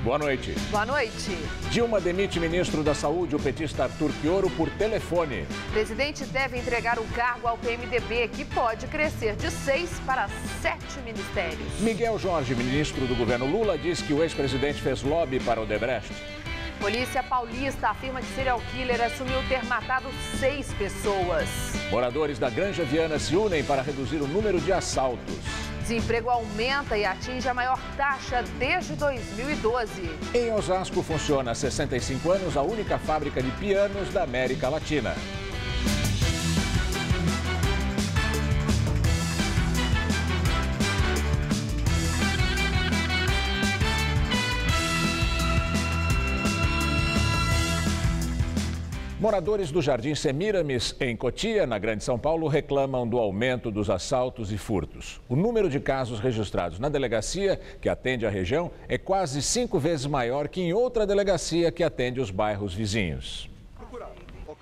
Boa noite. Boa noite. Dilma demite ministro da Saúde, o petista Arthur Quioro, por telefone. O presidente deve entregar o cargo ao PMDB, que pode crescer de 6 para 7 ministérios. Miguel Jorge, ministro do governo Lula, diz que o ex-presidente fez lobby para Odebrecht. Polícia paulista afirma que serial killer assumiu ter matado 6 pessoas. Moradores da Granja Viana se unem para reduzir o número de assaltos. Desemprego aumenta e atinge a maior taxa desde 2012. Em Osasco funciona há 65 anos a única fábrica de pianos da América Latina. Moradores do Jardim Semíramis, em Cotia, na Grande São Paulo, reclamam do aumento dos assaltos e furtos. O número de casos registrados na delegacia, que atende a região, é quase 5 vezes maior que em outra delegacia que atende os bairros vizinhos.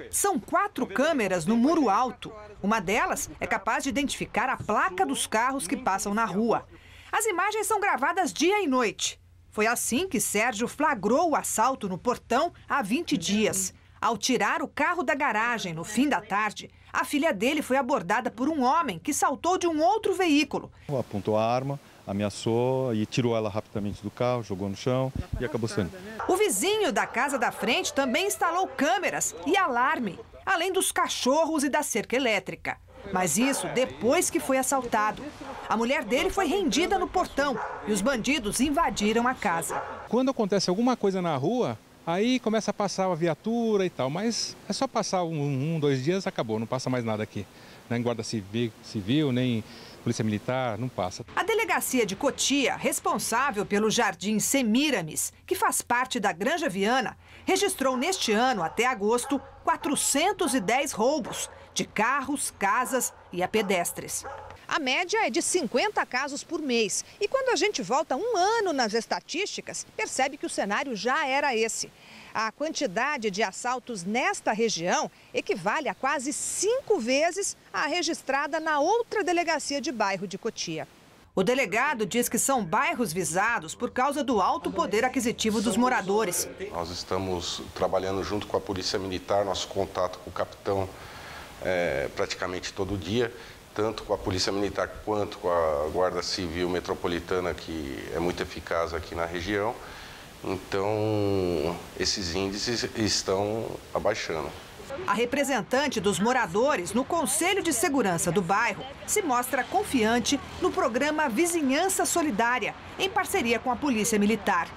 São 4 câmeras no muro alto. Uma delas é capaz de identificar a placa dos carros que passam na rua. As imagens são gravadas dia e noite. Foi assim que Sérgio flagrou o assalto no portão há 20 dias. Ao tirar o carro da garagem no fim da tarde, a filha dele foi abordada por um homem que saltou de um outro veículo. Apontou a arma, ameaçou e tirou ela rapidamente do carro, jogou no chão e acabou saindo. O vizinho da casa da frente também instalou câmeras e alarme, além dos cachorros e da cerca elétrica. Mas isso depois que foi assaltado. A mulher dele foi rendida no portão e os bandidos invadiram a casa. Quando acontece alguma coisa na rua, aí começa a passar a viatura e tal, mas é só passar 2 dias, acabou, não passa mais nada aqui. Nem guarda civil, nem polícia militar, não passa. A delegacia de Cotia, responsável pelo Jardim Semíramis, que faz parte da Granja Viana, registrou neste ano, até agosto, 410 roubos de carros, casas e a pedestres. A média é de 50 casos por mês. E quando a gente volta um ano nas estatísticas, percebe que o cenário já era esse. A quantidade de assaltos nesta região equivale a quase 5 vezes a registrada na outra delegacia de bairro de Cotia. O delegado diz que são bairros visados por causa do alto poder aquisitivo dos moradores. Nós estamos trabalhando junto com a Polícia Militar, nosso contato com o capitão praticamente todo dia, tanto com a Polícia Militar quanto com a Guarda Civil Metropolitana, que é muito eficaz aqui na região. Então, esses índices estão abaixando. A representante dos moradores no Conselho de Segurança do bairro se mostra confiante no programa Vizinhança Solidária, em parceria com a Polícia Militar.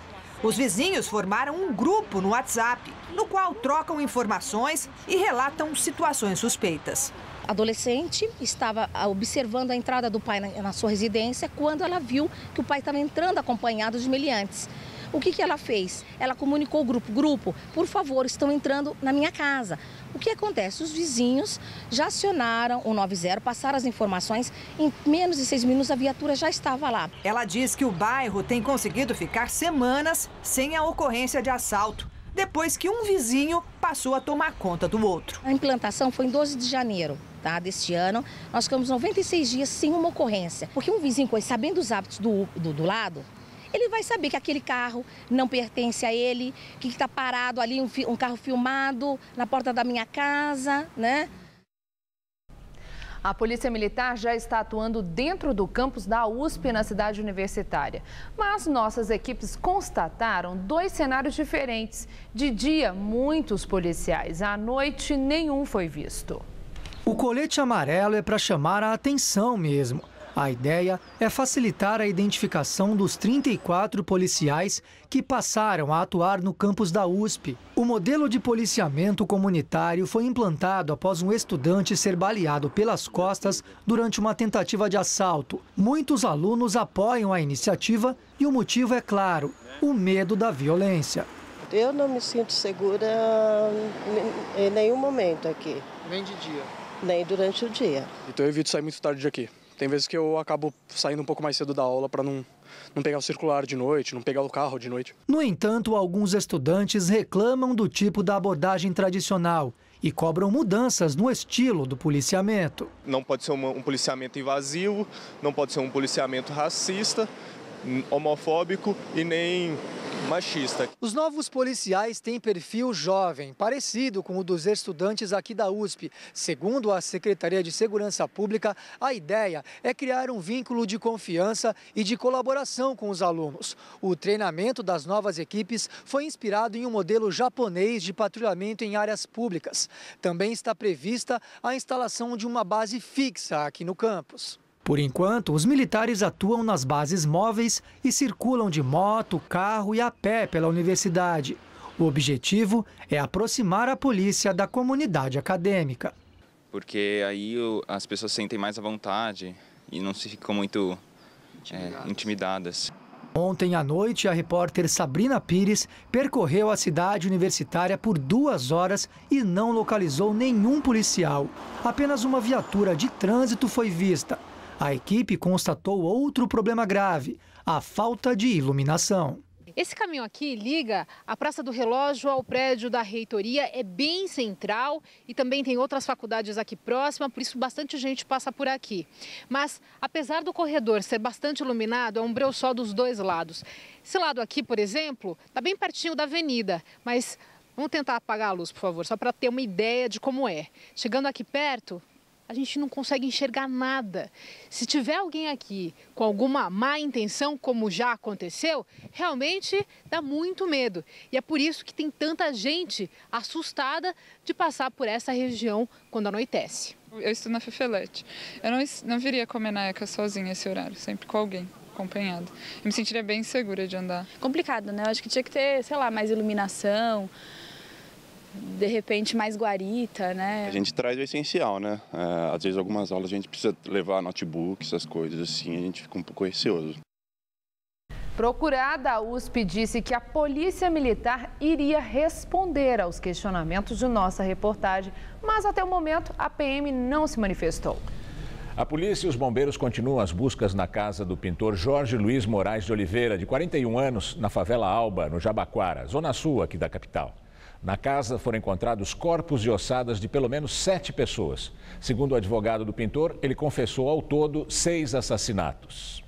Os vizinhos formaram um grupo no WhatsApp, no qual trocam informações e relatam situações suspeitas. A adolescente estava observando a entrada do pai na sua residência quando ela viu que o pai estava entrando acompanhado de meliantes. O que ela fez? Ela comunicou ao grupo, por favor, estão entrando na minha casa. O que acontece? Os vizinhos já acionaram o 90, passaram as informações, em menos de 6 minutos a viatura já estava lá. Ela diz que o bairro tem conseguido ficar semanas sem a ocorrência de assalto, depois que um vizinho passou a tomar conta do outro. A implantação foi em 12 de janeiro. Deste ano, nós ficamos 96 dias sem uma ocorrência. Porque um vizinho, sabendo os hábitos do lado, ele vai saber que aquele carro não pertence a ele, que está parado ali um carro filmado na porta da minha casa, né? A Polícia Militar já está atuando dentro do campus da USP na cidade universitária. Mas nossas equipes constataram 2 cenários diferentes. De dia, muitos policiais. À noite, nenhum foi visto. O colete amarelo é para chamar a atenção mesmo. A ideia é facilitar a identificação dos 34 policiais que passaram a atuar no campus da USP. O modelo de policiamento comunitário foi implantado após um estudante ser baleado pelas costas durante uma tentativa de assalto. Muitos alunos apoiam a iniciativa e o motivo é claro, o medo da violência. Eu não me sinto segura em nenhum momento aqui. Nem de dia? Nem durante o dia. Então eu evito sair muito tarde daqui. Tem vezes que eu acabo saindo um pouco mais cedo da aula para não pegar o circular de noite, não pegar o carro de noite. No entanto, alguns estudantes reclamam do tipo da abordagem tradicional e cobram mudanças no estilo do policiamento. Não pode ser um policiamento invasivo, não pode ser um policiamento racista, homofóbico e nem machista. Os novos policiais têm perfil jovem, parecido com o dos estudantes aqui da USP. Segundo a Secretaria de Segurança Pública, a ideia é criar um vínculo de confiança e de colaboração com os alunos. O treinamento das novas equipes foi inspirado em um modelo japonês de patrulhamento em áreas públicas. Também está prevista a instalação de uma base fixa aqui no campus. Por enquanto, os militares atuam nas bases móveis e circulam de moto, carro e a pé pela universidade. O objetivo é aproximar a polícia da comunidade acadêmica. Porque aí as pessoas sentem mais à vontade e não se ficam muito intimidadas. Ontem à noite, a repórter Sabrina Pires percorreu a cidade universitária por 2 horas e não localizou nenhum policial. Apenas uma viatura de trânsito foi vista. A equipe constatou outro problema grave, a falta de iluminação. Esse caminho aqui liga a Praça do Relógio ao prédio da reitoria, é bem central e também tem outras faculdades aqui próximas, por isso bastante gente passa por aqui. Mas, apesar do corredor ser bastante iluminado, é um breu só dos dois lados. Esse lado aqui, por exemplo, está bem pertinho da avenida, mas vamos tentar apagar a luz, por favor, só para ter uma ideia de como é. Chegando aqui perto, a gente não consegue enxergar nada. Se tiver alguém aqui com alguma má intenção, como já aconteceu, realmente dá muito medo. E é por isso que tem tanta gente assustada de passar por essa região quando anoitece. Eu estudo na Fefelete. Eu não viria comer na ECA sozinha esse horário, sempre com alguém acompanhado. Eu me sentiria bem segura de andar. Complicado, né? Eu acho que tinha que ter, sei lá, mais iluminação, de repente mais guarita, né? A gente traz o essencial, né? Às vezes algumas aulas a gente precisa levar notebook, essas coisas assim, a gente fica um pouco receoso. Procurada, a USP disse que a Polícia Militar iria responder aos questionamentos de nossa reportagem, mas até o momento a PM não se manifestou. A polícia e os bombeiros continuam as buscas na casa do pintor Jorge Luiz Moraes de Oliveira, de 41 anos, na favela Alba, no Jabaquara, zona sul aqui da capital. Na casa foram encontrados corpos e ossadas de pelo menos 7 pessoas. Segundo o advogado do pintor, ele confessou ao todo 6 assassinatos.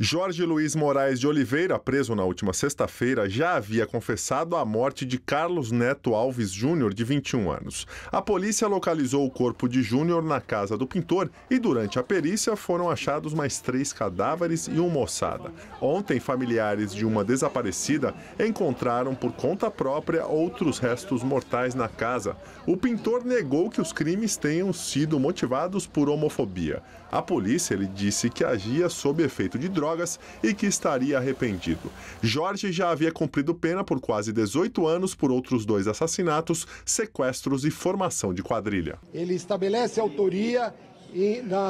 Jorge Luiz Moraes de Oliveira, preso na última sexta-feira, já havia confessado a morte de Carlos Neto Alves Júnior, de 21 anos. A polícia localizou o corpo de Júnior na casa do pintor e, durante a perícia, foram achados mais 3 cadáveres e uma ossada. Ontem, familiares de uma desaparecida encontraram, por conta própria, outros restos mortais na casa. O pintor negou que os crimes tenham sido motivados por homofobia. A polícia, ele disse que agia sob efeito de drogas e que estaria arrependido. Jorge já havia cumprido pena por quase 18 anos por outros 2 assassinatos, sequestros e formação de quadrilha. Ele estabelece autoria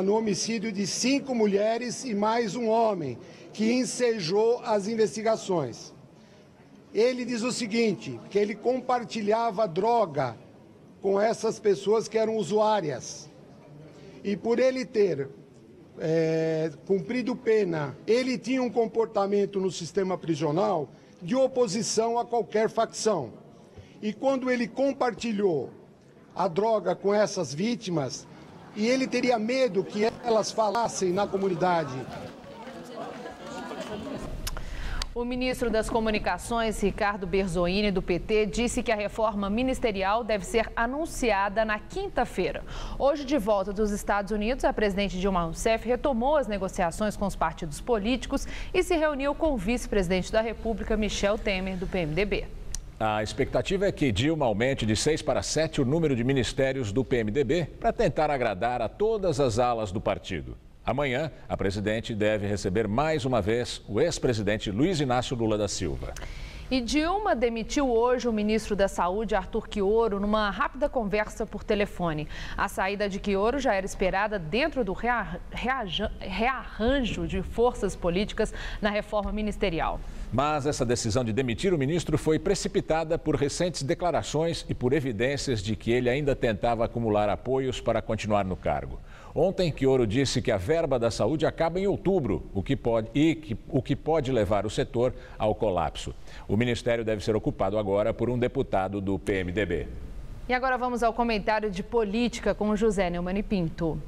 no homicídio de 5 mulheres e mais um homem, que ensejou as investigações. Ele diz o seguinte, que ele compartilhava droga com essas pessoas que eram usuárias. E por ele ter cumprido pena, ele tinha um comportamento no sistema prisional de oposição a qualquer facção. E quando ele compartilhou a droga com essas vítimas, e ele teria medo que elas falassem na comunidade. O ministro das Comunicações, Ricardo Berzoini, do PT, disse que a reforma ministerial deve ser anunciada na quinta-feira. Hoje, de volta dos Estados Unidos, a presidente Dilma Rousseff retomou as negociações com os partidos políticos e se reuniu com o vice-presidente da República, Michel Temer, do PMDB. A expectativa é que Dilma aumente de 6 para 7 o número de ministérios do PMDB para tentar agradar a todas as alas do partido. Amanhã, a presidente deve receber mais uma vez o ex-presidente Luiz Inácio Lula da Silva. E Dilma demitiu hoje o ministro da Saúde, Arthur Quiorio, numa rápida conversa por telefone. A saída de Quiorio já era esperada dentro do rearranjo de forças políticas na reforma ministerial. Mas essa decisão de demitir o ministro foi precipitada por recentes declarações e por evidências de que ele ainda tentava acumular apoios para continuar no cargo. Ontem, Quiorio disse que a verba da saúde acaba em outubro, o que pode levar o setor ao colapso. O ministério deve ser ocupado agora por um deputado do PMDB. E agora vamos ao comentário de política com José Neumann e Pinto.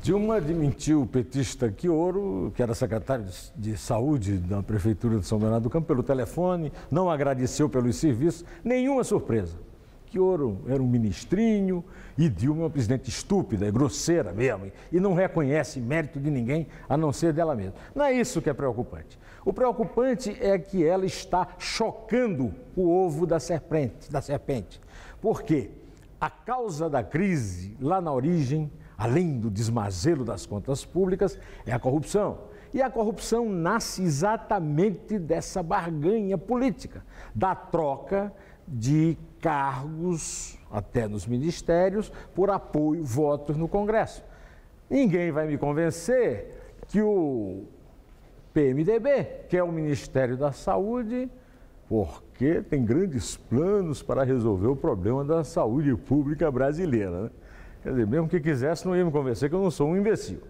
Dilma admitiu o petista Quioro, que era secretário de saúde da Prefeitura de São Bernardo do Campo, pelo telefone, não agradeceu pelos serviços, nenhuma surpresa. Quioro era um ministrinho e Dilma é uma presidente estúpida, é grosseira mesmo, e não reconhece mérito de ninguém a não ser dela mesma. Não é isso que é preocupante. O preocupante é que ela está chocando o ovo da serpente. Por quê? A causa da crise, lá na origem, além do desmazelo das contas públicas, é a corrupção. E a corrupção nasce exatamente dessa barganha política, da troca de cargos, até nos ministérios, por apoio, votos no Congresso. Ninguém vai me convencer que o PMDB, que é o Ministério da Saúde, porque tem grandes planos para resolver o problema da saúde pública brasileira, né? Quer dizer, mesmo que quisesse, não ia me convencer que eu não sou um imbecil.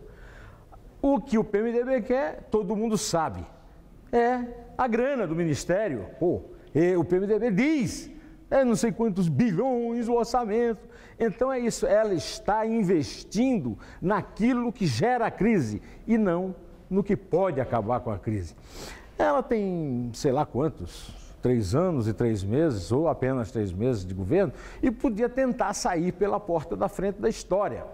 O que o PMDB quer, todo mundo sabe, é a grana do Ministério. O PMDB diz, não sei quantos bilhões o orçamento. Então é isso, ela está investindo naquilo que gera a crise e não no que pode acabar com a crise. Ela tem, sei lá quantos, 3 anos e 3 meses, ou apenas 3 meses de governo, e podia tentar sair pela porta da frente da história,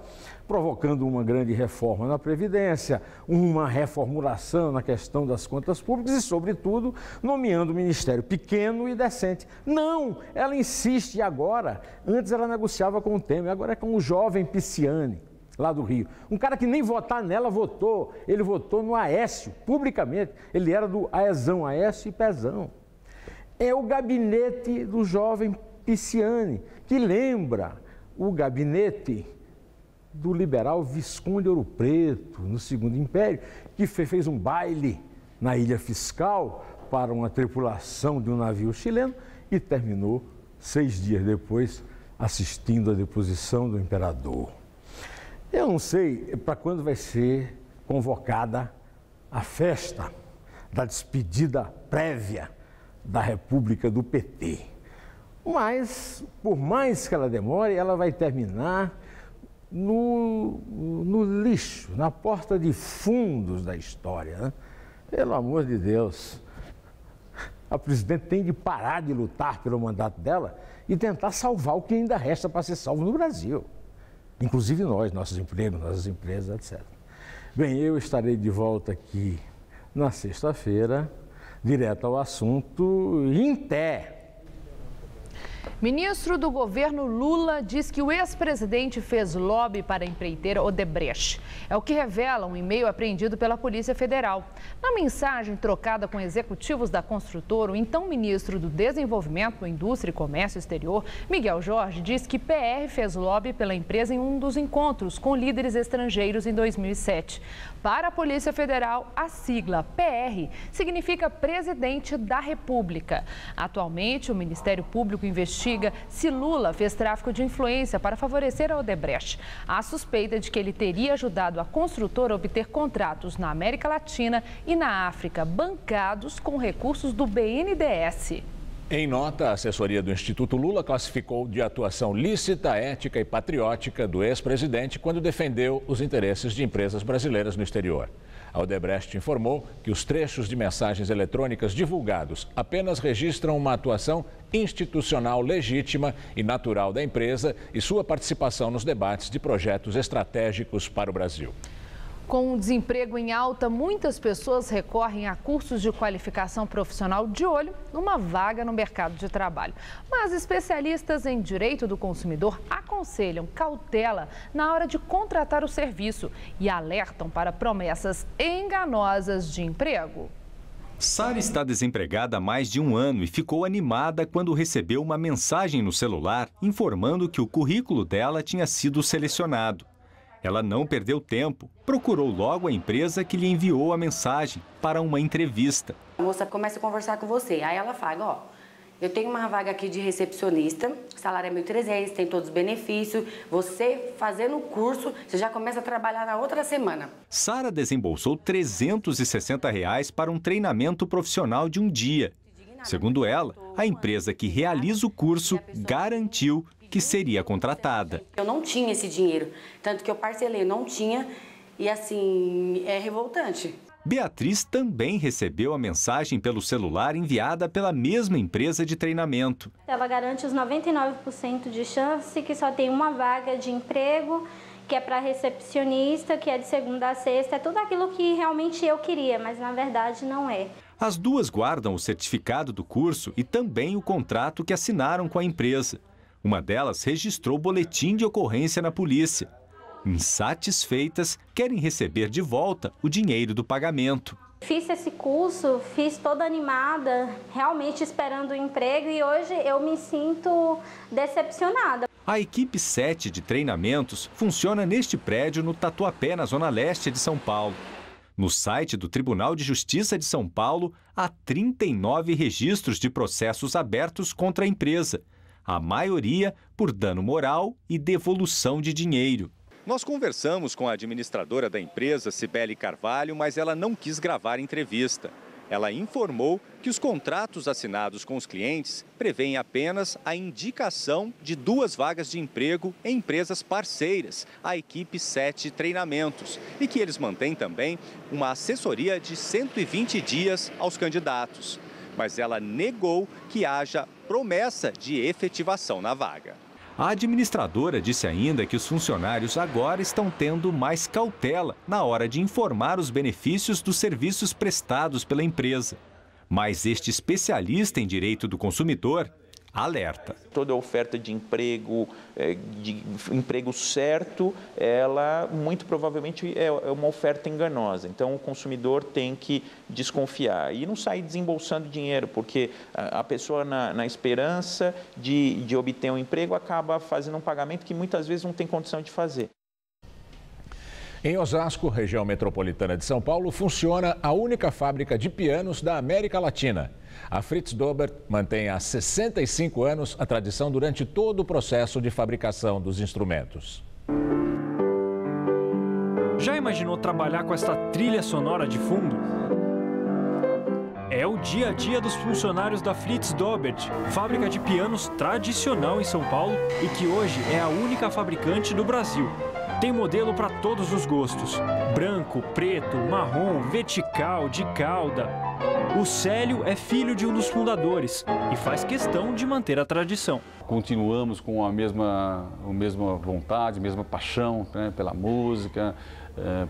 provocando uma grande reforma na Previdência, uma reformulação na questão das contas públicas e, sobretudo, nomeando um ministério pequeno e decente. Não, ela insiste agora. Antes ela negociava com o Temer, agora é com o jovem Pisciani, lá do Rio. Um cara que nem votar nela votou, ele votou no Aécio, publicamente. Ele era do Aezão, Aécio e Pezão. É o gabinete do jovem Pisciani, que lembra o gabinete do liberal Visconde Ouro Preto, no Segundo Império, que fez um baile na Ilha Fiscal para uma tripulação de um navio chileno e terminou 6 dias depois assistindo à deposição do imperador. Eu não sei para quando vai ser convocada a festa da despedida prévia da República do PT. Mas, por mais que ela demore, ela vai terminar no lixo, na porta de fundos da história, né? Pelo amor de Deus, a presidente tem de parar de lutar pelo mandato dela e tentar salvar o que ainda resta para ser salvo no Brasil. Inclusive nós, nossos empregos, nossas empresas, etc. Bem, eu estarei de volta aqui na sexta-feira, direto ao assunto, em pé. Ministro do governo Lula diz que o ex-presidente fez lobby para a empreiteira Odebrecht. É o que revela um e-mail apreendido pela Polícia Federal. Na mensagem trocada com executivos da construtora, o então ministro do Desenvolvimento, Indústria e Comércio Exterior, Miguel Jorge, diz que PR fez lobby pela empresa em um dos encontros com líderes estrangeiros em 2007. Para a Polícia Federal, a sigla PR significa Presidente da República. Atualmente, o Ministério Público investiga se Lula fez tráfico de influência para favorecer a Odebrecht. Há suspeita de que ele teria ajudado a construtora a obter contratos na América Latina e na África, bancados com recursos do BNDES. Em nota, a assessoria do Instituto Lula classificou de atuação lícita, ética e patriótica do ex-presidente quando defendeu os interesses de empresas brasileiras no exterior. A Odebrecht informou que os trechos de mensagens eletrônicas divulgados apenas registram uma atuação institucional legítima e natural da empresa e sua participação nos debates de projetos estratégicos para o Brasil. Com o desemprego em alta, muitas pessoas recorrem a cursos de qualificação profissional de olho numa vaga no mercado de trabalho. Mas especialistas em direito do consumidor aconselham cautela na hora de contratar o serviço e alertam para promessas enganosas de emprego. Sara está desempregada há mais de 1 ano e ficou animada quando recebeu uma mensagem no celular informando que o currículo dela tinha sido selecionado. Ela não perdeu tempo, procurou logo a empresa que lhe enviou a mensagem para uma entrevista. A moça começa a conversar com você, aí ela fala, eu tenho uma vaga aqui de recepcionista, o salário é 1.300, tem todos os benefícios, você fazendo o curso, você já começa a trabalhar na outra semana. Sara desembolsou R$ 360 para um treinamento profissional de um dia. Segundo ela, a empresa que realiza o curso garantiu que seria contratada. Eu não tinha esse dinheiro, tanto que eu parcelei, não tinha, e assim, é revoltante. Beatriz também recebeu a mensagem pelo celular enviada pela mesma empresa de treinamento. Ela garante os 99% de chance que só tem uma vaga de emprego, que é para recepcionista, que é de segunda a sexta, é tudo aquilo que realmente eu queria, mas na verdade não é. As duas guardam o certificado do curso e também o contrato que assinaram com a empresa. Uma delas registrou boletim de ocorrência na polícia. Insatisfeitas, querem receber de volta o dinheiro do pagamento. Fiz esse curso, fiz toda animada, realmente esperando o emprego, e hoje eu me sinto decepcionada. A equipe 7 de treinamentos funciona neste prédio no Tatuapé, na zona leste de São Paulo. No site do Tribunal de Justiça de São Paulo, há 39 registros de processos abertos contra a empresa, a maioria por dano moral e devolução de dinheiro. Nós conversamos com a administradora da empresa, Cibele Carvalho, mas ela não quis gravar a entrevista. Ela informou que os contratos assinados com os clientes prevêem apenas a indicação de 2 vagas de emprego em empresas parceiras, a equipe 7 Treinamentos, e que eles mantêm também uma assessoria de 120 dias aos candidatos. Mas ela negou que haja promessa de efetivação na vaga. A administradora disse ainda que os funcionários agora estão tendo mais cautela na hora de informar os benefícios dos serviços prestados pela empresa. Mas este especialista em direito do consumidor alerta. Toda oferta de emprego certo, ela muito provavelmente é uma oferta enganosa. Então o consumidor tem que desconfiar e não sair desembolsando dinheiro, porque a pessoa na esperança de obter um emprego acaba fazendo um pagamento que muitas vezes não tem condição de fazer. Em Osasco, região metropolitana de São Paulo, funciona a única fábrica de pianos da América Latina. A Fritz Dobert mantém há 65 anos a tradição durante todo o processo de fabricação dos instrumentos. Já imaginou trabalhar com esta trilha sonora de fundo? É o dia a dia dos funcionários da Fritz Dobert, fábrica de pianos tradicional em São Paulo e que hoje é a única fabricante do Brasil. Tem modelo para todos os gostos: branco, preto, marrom, vertical, de cauda. O Célio é filho de um dos fundadores e faz questão de manter a tradição. Continuamos com a mesma vontade, a mesma paixão, né, pela música,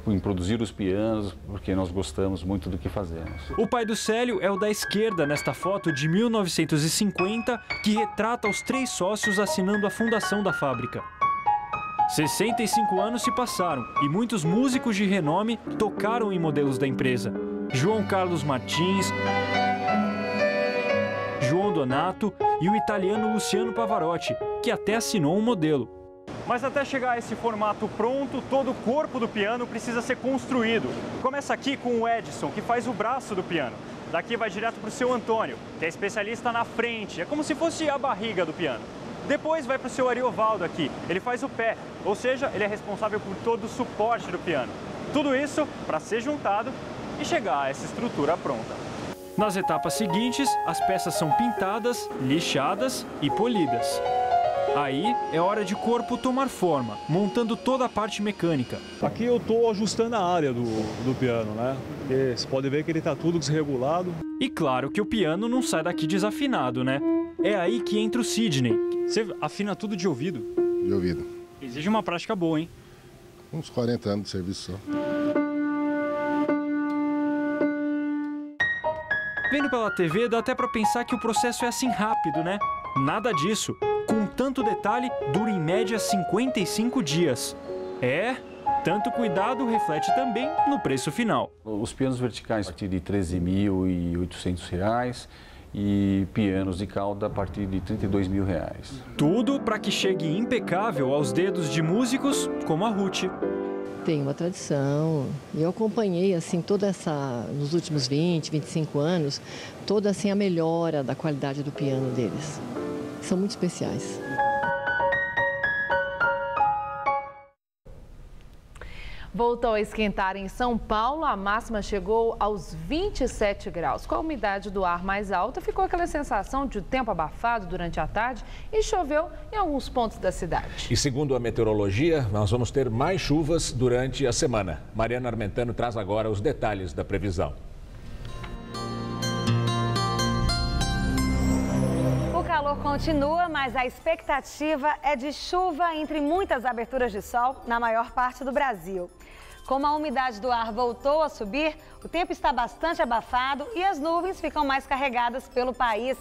em produzir os pianos, porque nós gostamos muito do que fazemos. O pai do Célio é o da esquerda nesta foto de 1950, que retrata os 3 sócios assinando a fundação da fábrica. 65 anos se passaram e muitos músicos de renome tocaram em modelos da empresa. João Carlos Martins, João Donato e o italiano Luciano Pavarotti, que até assinou um modelo. Mas até chegar a esse formato pronto, todo o corpo do piano precisa ser construído. Começa aqui com o Edson, que faz o braço do piano. Daqui vai direto para o seu Antônio, que é especialista na frente, é como se fosse a barriga do piano. Depois vai para o seu Ariovaldo aqui, ele faz o pé, ou seja, ele é responsável por todo o suporte do piano. Tudo isso para ser juntado e chegar a essa estrutura pronta. Nas etapas seguintes, as peças são pintadas, lixadas e polidas. Aí é hora de corpo tomar forma, montando toda a parte mecânica. Aqui eu estou ajustando a área do piano, né? E você pode ver que ele está tudo desregulado. E claro que o piano não sai daqui desafinado, né? É aí que entra o Sidney. Você afina tudo de ouvido? De ouvido. Exige uma prática boa, hein? Uns 40 anos de serviço só. Vendo pela TV, dá até pra pensar que o processo é assim rápido, né? Nada disso. Com tanto detalhe, dura em média 55 dias. Tanto cuidado reflete também no preço final. Os pianos verticais a partir de R$ 13.800 e pianos de cauda a partir de R$ 32.000. Tudo para que chegue impecável aos dedos de músicos como a Ruth. Tem uma tradição, e eu acompanhei assim nos últimos 20, 25 anos, toda assim a melhora da qualidade do piano deles. São muito especiais. Voltou a esquentar em São Paulo, a máxima chegou aos 27 graus. Com a umidade do ar mais alta, ficou aquela sensação de tempo abafado durante a tarde e choveu em alguns pontos da cidade. E segundo a meteorologia, nós vamos ter mais chuvas durante a semana. Mariana Armentano traz agora os detalhes da previsão. O calor continua, mas a expectativa é de chuva entre muitas aberturas de sol na maior parte do Brasil. Como a umidade do ar voltou a subir, o tempo está bastante abafado e as nuvens ficam mais carregadas pelo país.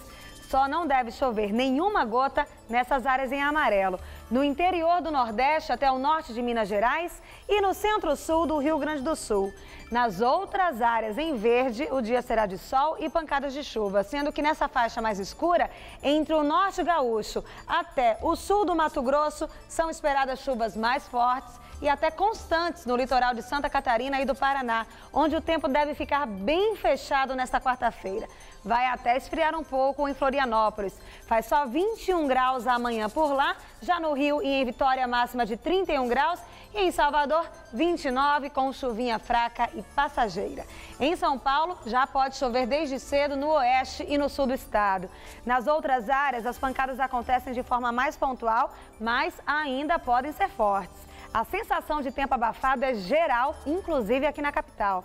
Só não deve chover nenhuma gota nessas áreas em amarelo. No interior do Nordeste até o norte de Minas Gerais e no centro-sul do Rio Grande do Sul. Nas outras áreas em verde, o dia será de sol e pancadas de chuva, sendo que nessa faixa mais escura, entre o norte gaúcho até o sul do Mato Grosso, são esperadas chuvas mais fortes e até constantes no litoral de Santa Catarina e do Paraná, onde o tempo deve ficar bem fechado nesta quarta-feira. Vai até esfriar um pouco em Florianópolis. Faz só 21 graus amanhã por lá, já no Rio e em Vitória máxima de 31 graus e em Salvador 29 com chuvinha fraca e passageira. Em São Paulo já pode chover desde cedo no oeste e no sul do estado. Nas outras áreas as pancadas acontecem de forma mais pontual, mas ainda podem ser fortes. A sensação de tempo abafado é geral, inclusive aqui na capital.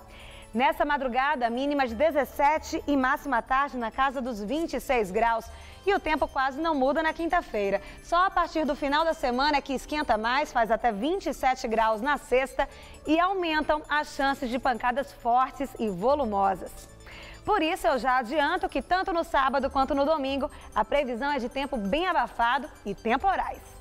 Nessa madrugada, mínima de 17 e máxima à tarde na casa dos 26 graus. E o tempo quase não muda na quinta-feira. Só a partir do final da semana é que esquenta mais, faz até 27 graus na sexta e aumentam as chances de pancadas fortes e volumosas. Por isso, eu já adianto que tanto no sábado quanto no domingo, a previsão é de tempo bem abafado e temporais.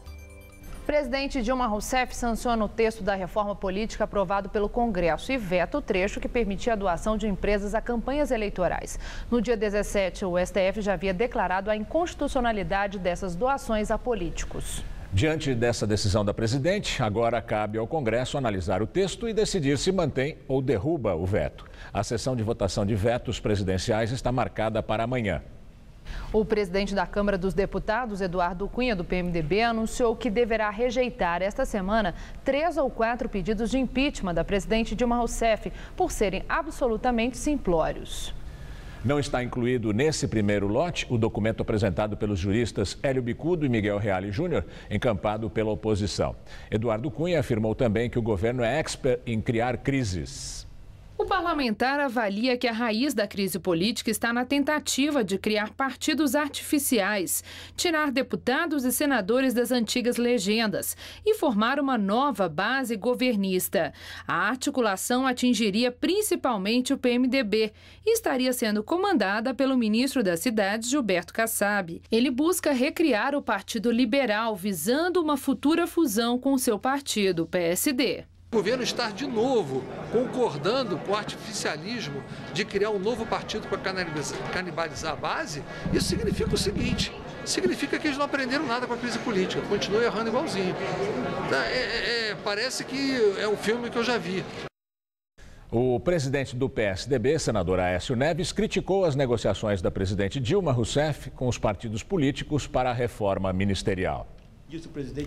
O presidente Dilma Rousseff sanciona o texto da reforma política aprovado pelo Congresso e veta o trecho que permitia a doação de empresas a campanhas eleitorais. No dia 17, o STF já havia declarado a inconstitucionalidade dessas doações a políticos. Diante dessa decisão da presidente, agora cabe ao Congresso analisar o texto e decidir se mantém ou derruba o veto. A sessão de votação de vetos presidenciais está marcada para amanhã. O presidente da Câmara dos Deputados, Eduardo Cunha, do PMDB, anunciou que deverá rejeitar esta semana 3 ou 4 pedidos de impeachment da presidente Dilma Rousseff por serem absolutamente simplórios. Não está incluído nesse primeiro lote o documento apresentado pelos juristas Hélio Bicudo e Miguel Reale Júnior, encampado pela oposição. Eduardo Cunha afirmou também que o governo é expert em criar crises. O parlamentar avalia que a raiz da crise política está na tentativa de criar partidos artificiais, tirar deputados e senadores das antigas legendas e formar uma nova base governista. A articulação atingiria principalmente o PMDB e estaria sendo comandada pelo ministro das Cidades, Gilberto Kassab. Ele busca recriar o Partido Liberal, visando uma futura fusão com seu partido, o PSD. O governo está, de novo, concordando com o artificialismo de criar um novo partido para canibalizar a base. Isso significa o seguinte, significa que eles não aprenderam nada com a crise política, continuam errando igualzinho. Parece que é um filme que eu já vi. O presidente do PSDB, senador Aécio Neves, criticou as negociações da presidente Dilma Rousseff com os partidos políticos para a reforma ministerial.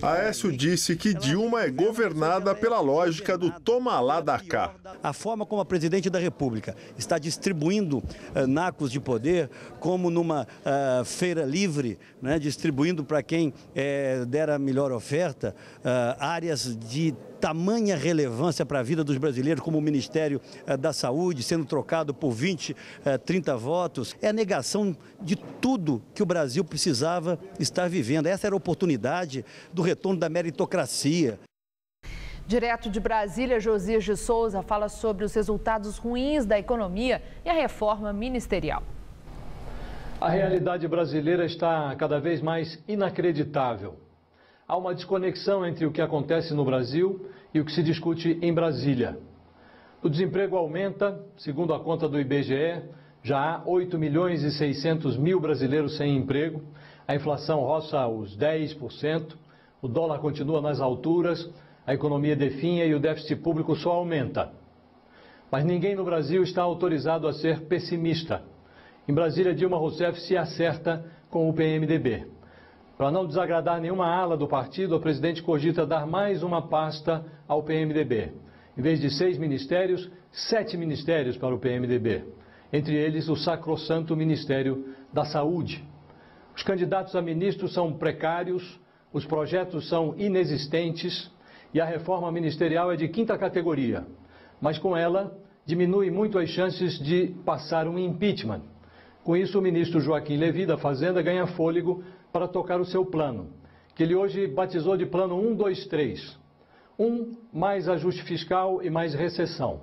Aécio disse que Dilma é governada pela lógica do toma lá da cá. A forma como a presidente da República está distribuindo nacos de poder, como numa feira livre, né, distribuindo para quem der a melhor oferta, áreas de tamanha relevância para a vida dos brasileiros, como o Ministério da Saúde, sendo trocado por 20, 30 votos. É a negação de tudo que o Brasil precisava estar vivendo. Essa era a oportunidade do retorno da meritocracia. Direto de Brasília, Josias de Souza fala sobre os resultados ruins da economia e a reforma ministerial. A realidade brasileira está cada vez mais inacreditável. Há uma desconexão entre o que acontece no Brasil e o que se discute em Brasília. O desemprego aumenta, segundo a conta do IBGE, já há 8.600.000 brasileiros sem emprego, a inflação roça os 10%, o dólar continua nas alturas, a economia definha e o déficit público só aumenta. Mas ninguém no Brasil está autorizado a ser pessimista. Em Brasília, Dilma Rousseff se acerta com o PMDB. Para não desagradar nenhuma ala do partido, a presidente cogita dar mais uma pasta ao PMDB. Em vez de 6 ministérios, 7 ministérios para o PMDB. Entre eles, o sacrossanto Ministério da Saúde. Os candidatos a ministros são precários, os projetos são inexistentes e a reforma ministerial é de 5ª categoria. Mas com ela, diminui muito as chances de passar um impeachment. Com isso, o ministro Joaquim Levy, da Fazenda, ganha fôlego para tocar o seu plano, que ele hoje batizou de Plano 1, 2, 3. 1, mais ajuste fiscal e mais recessão.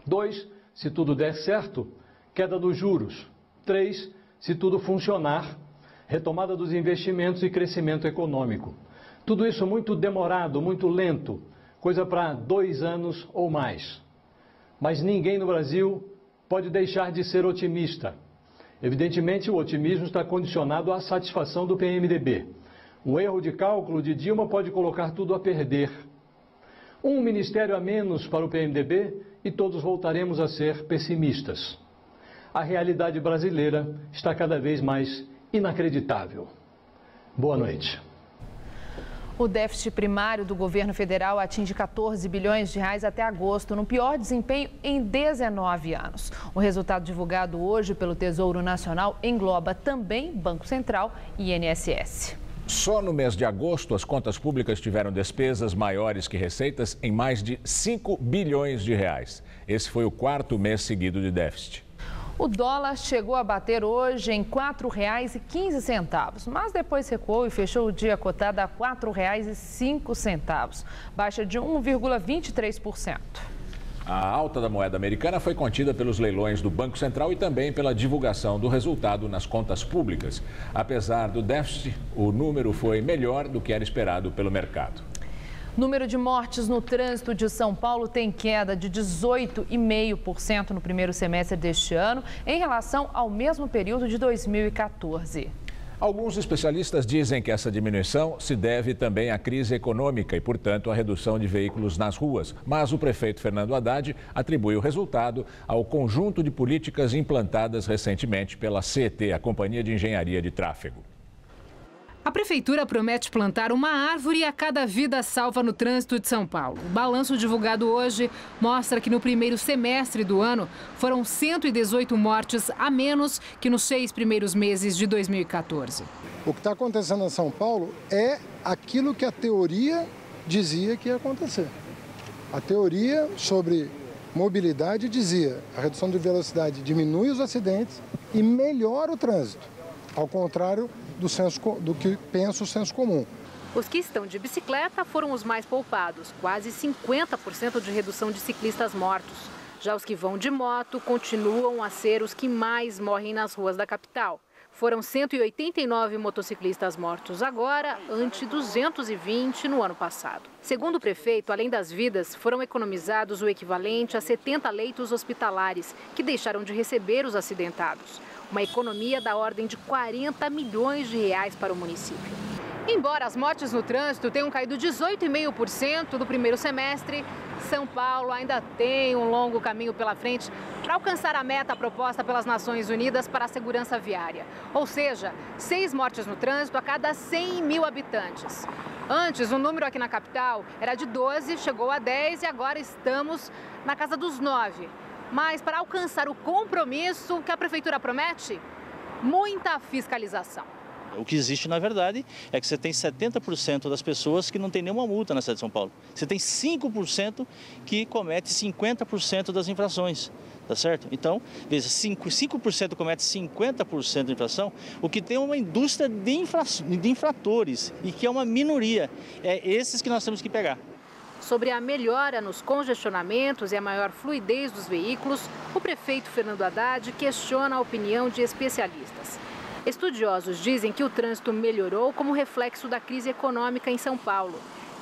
2, se tudo der certo, queda dos juros. 3, se tudo funcionar, retomada dos investimentos e crescimento econômico. Tudo isso muito demorado, muito lento, coisa para 2 anos ou mais. Mas ninguém no Brasil pode deixar de ser otimista. Evidentemente, o otimismo está condicionado à satisfação do PMDB. Um erro de cálculo de Dilma pode colocar tudo a perder. Um ministério a menos para o PMDB e todos voltaremos a ser pessimistas. A realidade brasileira está cada vez mais inacreditável. Boa noite. O déficit primário do governo federal atinge 14 bilhões de reais até agosto, no pior desempenho em 19 anos. O resultado divulgado hoje pelo Tesouro Nacional engloba também Banco Central e INSS. Só no mês de agosto, as contas públicas tiveram despesas maiores que receitas em mais de 5 bilhões de reais. Esse foi o 4º mês seguido de déficit. O dólar chegou a bater hoje em R$ 4,15, mas depois recuou e fechou o dia cotado a R$ 4,05, baixa de 1,23%. A alta da moeda americana foi contida pelos leilões do Banco Central e também pela divulgação do resultado nas contas públicas. Apesar do déficit, o número foi melhor do que era esperado pelo mercado. Número de mortes no trânsito de São Paulo tem queda de 18,5% no primeiro semestre deste ano, em relação ao mesmo período de 2014. Alguns especialistas dizem que essa diminuição se deve também à crise econômica e, portanto, à redução de veículos nas ruas. Mas o prefeito Fernando Haddad atribui o resultado ao conjunto de políticas implantadas recentemente pela CET, a Companhia de Engenharia de Tráfego. A prefeitura promete plantar uma árvore a cada vida salva no trânsito de São Paulo. O balanço divulgado hoje mostra que no primeiro semestre do ano foram 118 mortes a menos que nos 6 primeiros meses de 2014. O que está acontecendo em São Paulo é aquilo que a teoria dizia que ia acontecer. A teoria sobre mobilidade dizia a redução de velocidade diminui os acidentes e melhora o trânsito, ao contrário do que pensa o senso comum. Os que estão de bicicleta foram os mais poupados, quase 50% de redução de ciclistas mortos. Já os que vão de moto continuam a ser os que mais morrem nas ruas da capital. Foram 189 motociclistas mortos agora, ante 220 no ano passado. Segundo o prefeito, além das vidas, foram economizados o equivalente a 70 leitos hospitalares, que deixaram de receber os acidentados. Uma economia da ordem de 40 milhões de reais para o município. Embora as mortes no trânsito tenham caído 18,5% do primeiro semestre, São Paulo ainda tem um longo caminho pela frente para alcançar a meta proposta pelas Nações Unidas para a segurança viária. Ou seja, 6 mortes no trânsito a cada 100 mil habitantes. Antes, o número aqui na capital era de 12, chegou a 10 e agora estamos na casa dos 9. Mas para alcançar o compromisso que a prefeitura promete, muita fiscalização. O que existe, na verdade, é que você tem 70% das pessoas que não tem nenhuma multa na cidade de São Paulo. Você tem 5% que comete 50% das infrações, tá certo? Então, veja, 5% comete 50% de infração, o que tem uma indústria de infratores e que é uma minoria. É esses que nós temos que pegar. Sobre a melhora nos congestionamentos e a maior fluidez dos veículos, o prefeito Fernando Haddad questiona a opinião de especialistas. Estudiosos dizem que o trânsito melhorou como reflexo da crise econômica em São Paulo.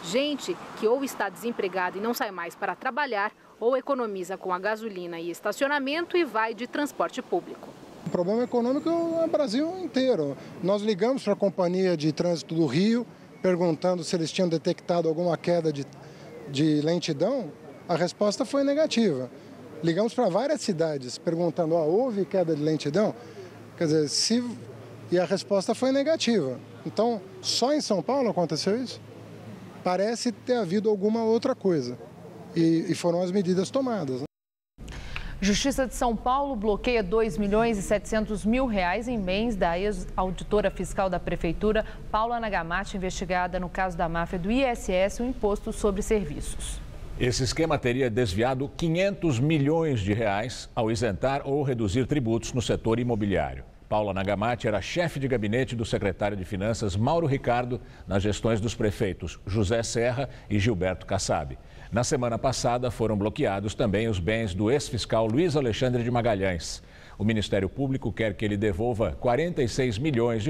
Gente que ou está desempregada e não sai mais para trabalhar, ou economiza com a gasolina e estacionamento e vai de transporte público. O problema econômico é o Brasil inteiro. Nós ligamos para a Companhia de Trânsito do Rio, perguntando se eles tinham detectado alguma queda de lentidão, a resposta foi negativa. Ligamos para várias cidades perguntando, houve queda de lentidão? Quer dizer, e a resposta foi negativa. Então, só em São Paulo aconteceu isso? Parece ter havido alguma outra coisa. e foram as medidas tomadas. Justiça de São Paulo bloqueia R$2.700.000 em bens da ex-auditora fiscal da Prefeitura, Paula Nagamate, investigada no caso da máfia do ISS, o Imposto sobre Serviços. Esse esquema teria desviado R$500 milhões ao isentar ou reduzir tributos no setor imobiliário. Paula Nagamate era chefe de gabinete do secretário de Finanças Mauro Ricardo nas gestões dos prefeitos José Serra e Gilberto Kassab. Na semana passada, foram bloqueados também os bens do ex-fiscal Luiz Alexandre de Magalhães. O Ministério Público quer que ele devolva R$46 milhões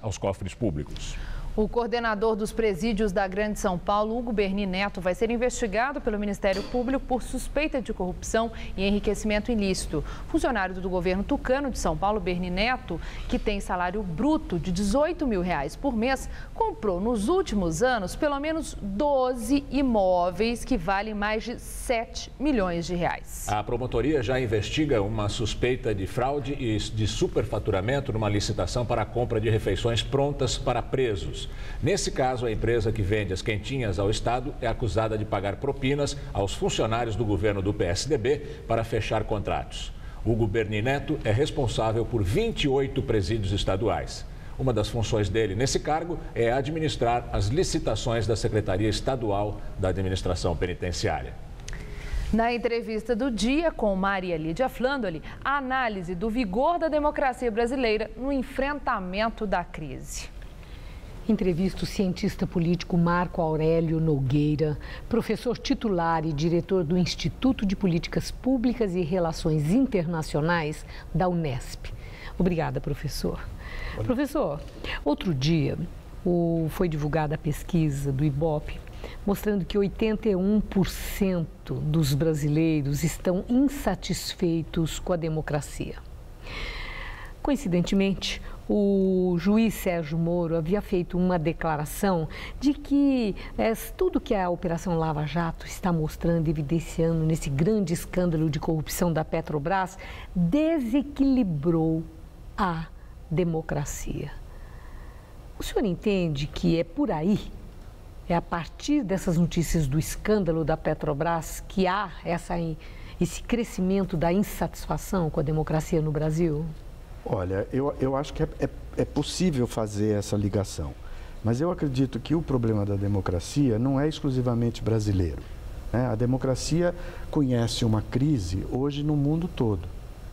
aos cofres públicos. O coordenador dos presídios da Grande São Paulo, Hugo Berni Neto, vai ser investigado pelo Ministério Público por suspeita de corrupção e enriquecimento ilícito. Funcionário do governo tucano de São Paulo, Berni Neto, que tem salário bruto de R$18 mil por mês, comprou nos últimos anos pelo menos 12 imóveis que valem mais de R$7 milhões. A promotoria já investiga uma suspeita de fraude e de superfaturamento numa licitação para a compra de refeições prontas para presos. Nesse caso, a empresa que vende as quentinhas ao Estado é acusada de pagar propinas aos funcionários do governo do PSDB para fechar contratos. Hugo Berni Neto é responsável por 28 presídios estaduais. Uma das funções dele nesse cargo é administrar as licitações da Secretaria Estadual da Administração Penitenciária. Na entrevista do dia com Maria Lídia Flandoli, a análise do vigor da democracia brasileira no enfrentamento da crise. Entrevista o cientista político Marco Aurélio Nogueira, professor titular e diretor do Instituto de Políticas Públicas e Relações Internacionais da Unesp. Obrigada, professor. Professor, outro dia foi divulgada a pesquisa do IBOPE, mostrando que 81% dos brasileiros estão insatisfeitos com a democracia. Coincidentemente, o juiz Sérgio Moro havia feito uma declaração de que tudo que a Operação Lava Jato está mostrando, evidenciando nesse grande escândalo de corrupção da Petrobras, desequilibrou a democracia. O senhor entende que é por aí, é a partir dessas notícias do escândalo da Petrobras que há esse crescimento da insatisfação com a democracia no Brasil? Olha, eu acho que é possível fazer essa ligação, mas eu acredito que o problema da democracia não é exclusivamente brasileiro, né? A democracia conhece uma crise hoje no mundo todo,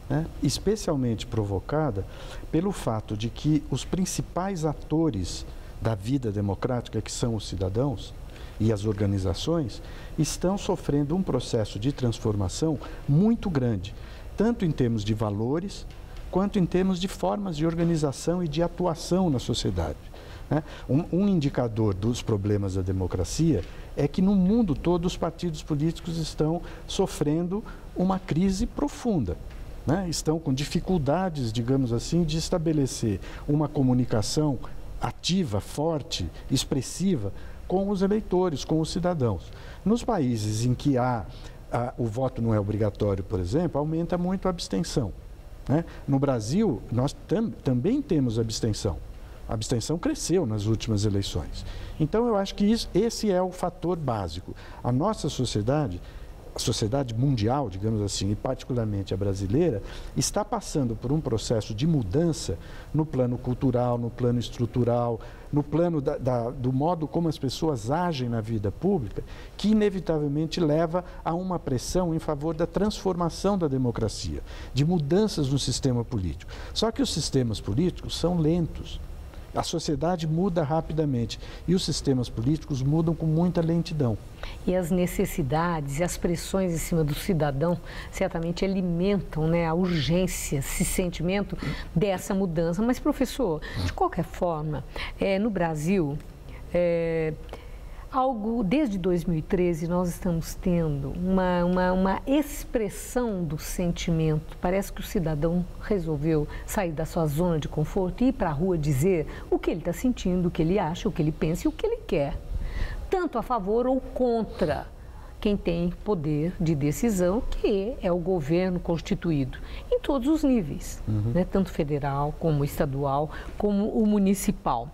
né? Especialmente provocada pelo fato de que os principais atores da vida democrática, que são os cidadãos e as organizações, estão sofrendo um processo de transformação muito grande, tanto em termos de valores, quanto em termos de formas de organização e de atuação na sociedade, né? Um indicador dos problemas da democracia é que no mundo todo os partidos políticos estão sofrendo uma crise profunda, né? Estão com dificuldades, digamos assim, de estabelecer uma comunicação ativa, forte, expressiva com os eleitores, com os cidadãos. Nos países em que o voto não é obrigatório, por exemplo, aumenta muito a abstenção, né? No Brasil, nós também temos abstenção. A abstenção cresceu nas últimas eleições. Então, eu acho que esse é o fator básico. A nossa sociedade, a sociedade mundial, digamos assim, e particularmente a brasileira, está passando por um processo de mudança no plano cultural, no plano estrutural, no plano do modo como as pessoas agem na vida pública, que inevitavelmente leva a uma pressão em favor da transformação da democracia, de mudanças no sistema político. Só que os sistemas políticos são lentos. A sociedade muda rapidamente e os sistemas políticos mudam com muita lentidão. E as necessidades e as pressões em cima do cidadão certamente alimentam, né, a urgência, esse sentimento dessa mudança. Mas, professor, de qualquer forma, no Brasil, desde 2013 nós estamos tendo uma expressão do sentimento. Parece que o cidadão resolveu sair da sua zona de conforto e ir para a rua dizer o que ele está sentindo, o que ele acha, o que ele pensa e o que ele quer. Tanto a favor ou contra quem tem poder de decisão, que é o governo constituído, em todos os níveis, né? Tanto federal, como estadual, como o municipal.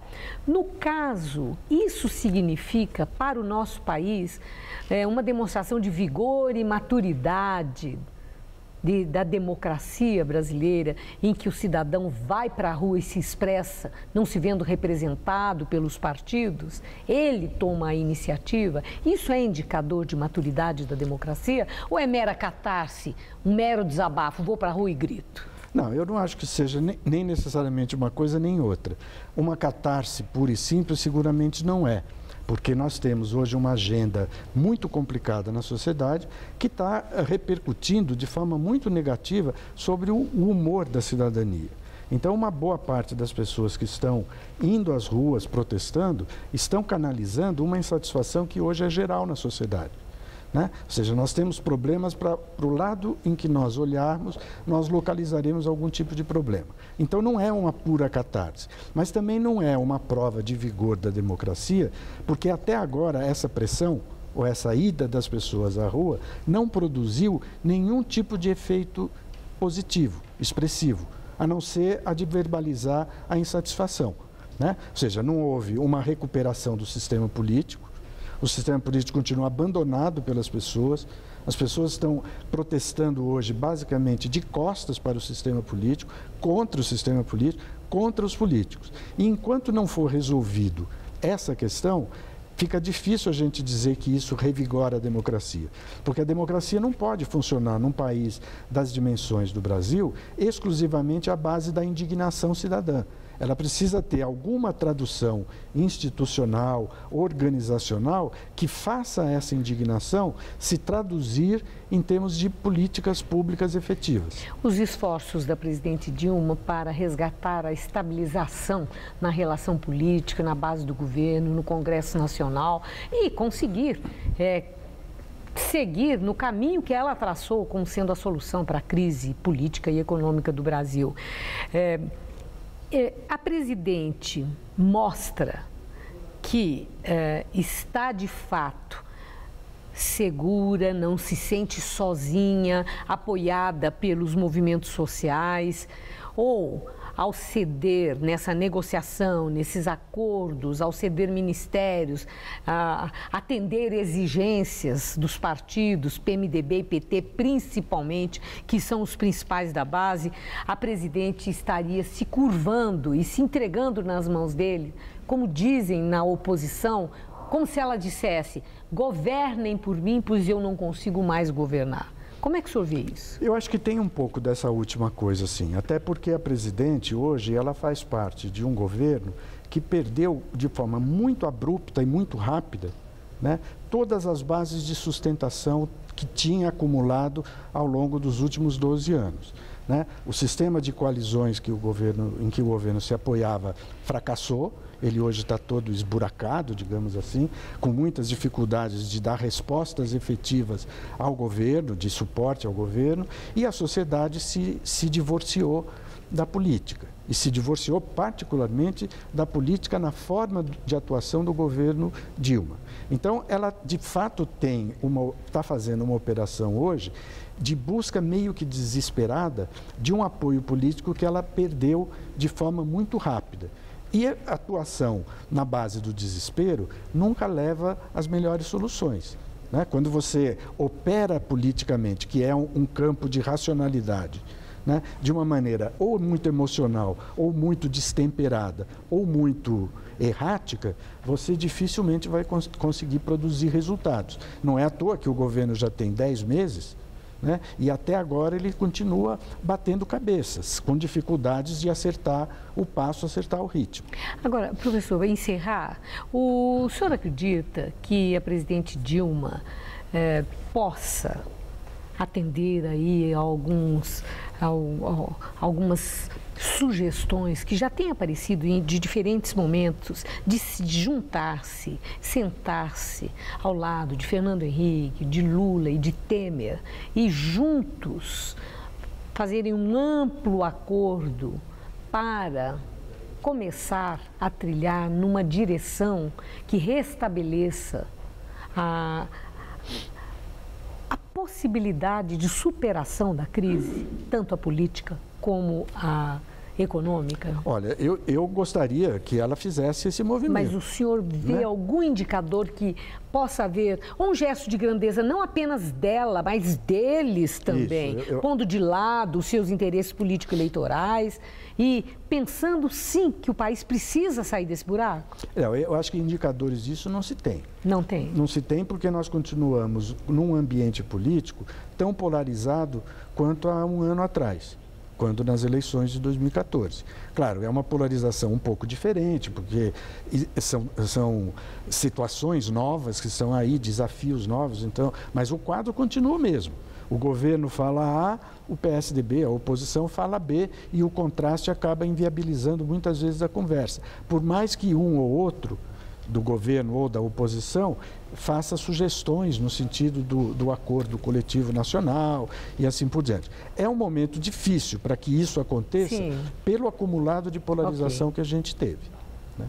No caso, isso significa para o nosso país uma demonstração de vigor e maturidade da democracia brasileira, em que o cidadão vai para a rua e se expressa, não se vendo representado pelos partidos, ele toma a iniciativa. Isso é indicador de maturidade da democracia ou é mera catarse, um mero desabafo, vou para a rua e grito? Não, eu não acho que seja nem necessariamente uma coisa nem outra. Uma catarse pura e simples seguramente não é. Porque nós temos hoje uma agenda muito complicada na sociedade que está repercutindo de forma muito negativa sobre o humor da cidadania. Então, uma boa parte das pessoas que estão indo às ruas protestando estão canalizando uma insatisfação que hoje é geral na sociedade. Né? Ou seja, nós temos problemas para o lado em que nós olharmos, nós localizaremos algum tipo de problema. Então não é uma pura catarse, mas também não é uma prova de vigor da democracia, porque até agora essa pressão ou essa ida das pessoas à rua não produziu nenhum tipo de efeito positivo, expressivo, a não ser a de verbalizar a insatisfação. Né? Ou seja, não houve uma recuperação do sistema político. O sistema político continua abandonado pelas pessoas. As pessoas estão protestando hoje, basicamente, de costas para o sistema político, contra o sistema político, contra os políticos. E enquanto não for resolvido essa questão, fica difícil a gente dizer que isso revigora a democracia. Porque a democracia não pode funcionar num país das dimensões do Brasil exclusivamente à base da indignação cidadã. Ela precisa ter alguma tradução institucional, organizacional, que faça essa indignação se traduzir em termos de políticas públicas efetivas. Os esforços da presidente Dilma para resgatar a estabilização na relação política, na base do governo, no Congresso Nacional e conseguir seguir no caminho que ela traçou como sendo a solução para a crise política e econômica do Brasil. A presidente mostra que está de fato segura, não se sente sozinha, apoiada pelos movimentos sociais, ou ao ceder nessa negociação, nesses acordos, ao ceder ministérios, atender exigências dos partidos, PMDB e PT principalmente, que são os principais da base, a presidente estaria se curvando e se entregando nas mãos dele, como dizem na oposição, como se ela dissesse: governem por mim, pois eu não consigo mais governar. Como é que o senhor vê isso? Eu acho que tem um pouco dessa última coisa, sim. Até porque a presidente, hoje, ela faz parte de um governo que perdeu de forma muito abrupta e muito rápida, né, todas as bases de sustentação que tinha acumulado ao longo dos últimos 12 anos. Né? O sistema de coalizões em que o governo se apoiava fracassou. Ele hoje está todo esburacado, digamos assim, com muitas dificuldades de dar respostas efetivas ao governo, de suporte ao governo, e a sociedade se divorciou da política. E se divorciou particularmente da política na forma de atuação do governo Dilma. Então, ela de fato está fazendo uma operação hoje de busca meio que desesperada de um apoio político que ela perdeu de forma muito rápida. E a atuação na base do desespero nunca leva às melhores soluções. Né? Quando você opera politicamente, que é um campo de racionalidade, né, de uma maneira ou muito emocional, ou muito destemperada, ou muito errática, você dificilmente vai conseguir produzir resultados. Não é à toa que o governo já tem 10 meses, né, e até agora ele continua batendo cabeças, com dificuldades de acertar o passo, acertar o ritmo. Agora, professor, para encerrar, o senhor acredita que a presidente Dilma possa atender aí algumas sugestões que já têm aparecido de diferentes momentos, de se juntar-se, sentar-se ao lado de Fernando Henrique, de Lula e de Temer e juntos fazerem um amplo acordo para começar a trilhar numa direção que restabeleça possibilidade de superação da crise, tanto a política como a econômica? Olha, eu gostaria que ela fizesse esse movimento. Mas o senhor vê algum indicador que possa haver um gesto de grandeza, não apenas dela, mas deles também, pondo de lado os seus interesses político-eleitorais e pensando, sim, que o país precisa sair desse buraco? Eu acho que indicadores disso não se tem. Não tem? Não se tem porque nós continuamos num ambiente político tão polarizado quanto há um ano atrás, quando nas eleições de 2014. Claro, é uma polarização um pouco diferente, porque são situações novas que são aí, desafios novos, então, mas o quadro continua o mesmo. O governo fala A, o PSDB, a oposição, fala B, e o contraste acaba inviabilizando muitas vezes a conversa. Por mais que um ou outro do governo ou da oposição faça sugestões no sentido do acordo coletivo nacional e assim por diante. É um momento difícil para que isso aconteça, sim, pelo acumulado de polarização que a gente teve, né?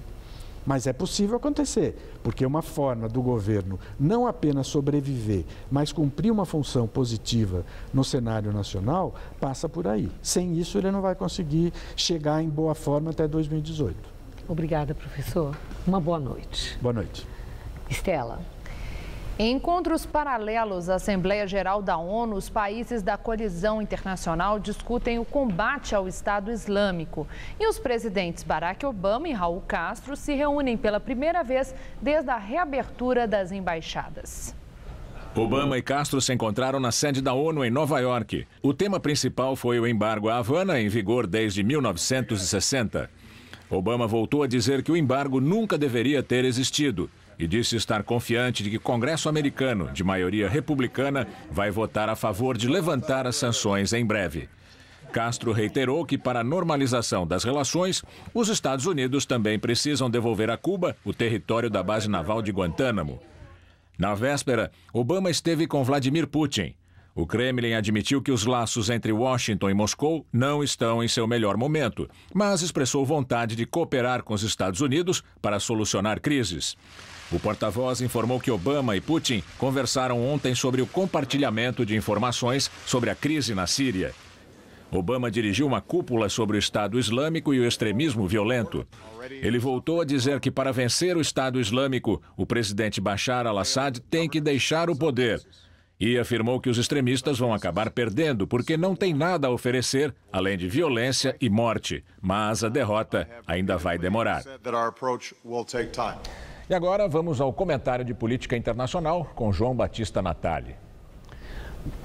Mas é possível acontecer, porque uma forma do governo não apenas sobreviver, mas cumprir uma função positiva no cenário nacional, passa por aí. Sem isso, ele não vai conseguir chegar em boa forma até 2018. Obrigada, professor. Uma boa noite. Boa noite. Estela. Em encontros paralelos à Assembleia Geral da ONU, os países da coalizão internacional discutem o combate ao Estado Islâmico. E os presidentes Barack Obama e Raul Castro se reúnem pela primeira vez desde a reabertura das embaixadas. Obama e Castro se encontraram na sede da ONU em Nova York. O tema principal foi o embargo à Havana, em vigor desde 1960. Obama voltou a dizer que o embargo nunca deveria ter existido e disse estar confiante de que o Congresso americano, de maioria republicana, vai votar a favor de levantar as sanções em breve. Castro reiterou que, para a normalização das relações, os Estados Unidos também precisam devolver a Cuba o território da base naval de Guantánamo. Na véspera, Obama esteve com Vladimir Putin. O Kremlin admitiu que os laços entre Washington e Moscou não estão em seu melhor momento, mas expressou vontade de cooperar com os Estados Unidos para solucionar crises. O porta-voz informou que Obama e Putin conversaram ontem sobre o compartilhamento de informações sobre a crise na Síria. Obama dirigiu uma cúpula sobre o Estado Islâmico e o extremismo violento. Ele voltou a dizer que, para vencer o Estado Islâmico, o presidente Bashar al-Assad tem que deixar o poder. E afirmou que os extremistas vão acabar perdendo porque não tem nada a oferecer, além de violência e morte. Mas a derrota ainda vai demorar. E agora vamos ao comentário de política internacional com João Batista Natali.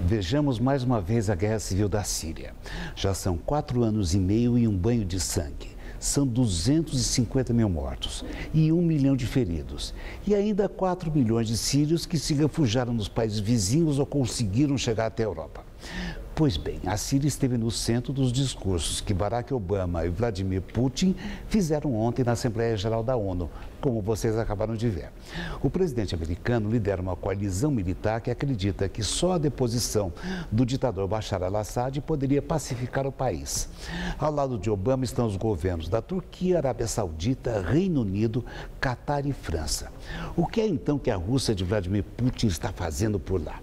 Vejamos mais uma vez a guerra civil da Síria. Já são 4 anos e meio e um banho de sangue. São 250 mil mortos e 1 milhão de feridos. E ainda 4 milhões de sírios que se refugiaram nos países vizinhos ou conseguiram chegar até a Europa. Pois bem, a Síria esteve no centro dos discursos que Barack Obama e Vladimir Putin fizeram ontem na Assembleia Geral da ONU, como vocês acabaram de ver. O presidente americano lidera uma coalizão militar que acredita que só a deposição do ditador Bashar al-Assad poderia pacificar o país. Ao lado de Obama estão os governos da Turquia, Arábia Saudita, Reino Unido, Catar e França. O que é então que a Rússia de Vladimir Putin está fazendo por lá?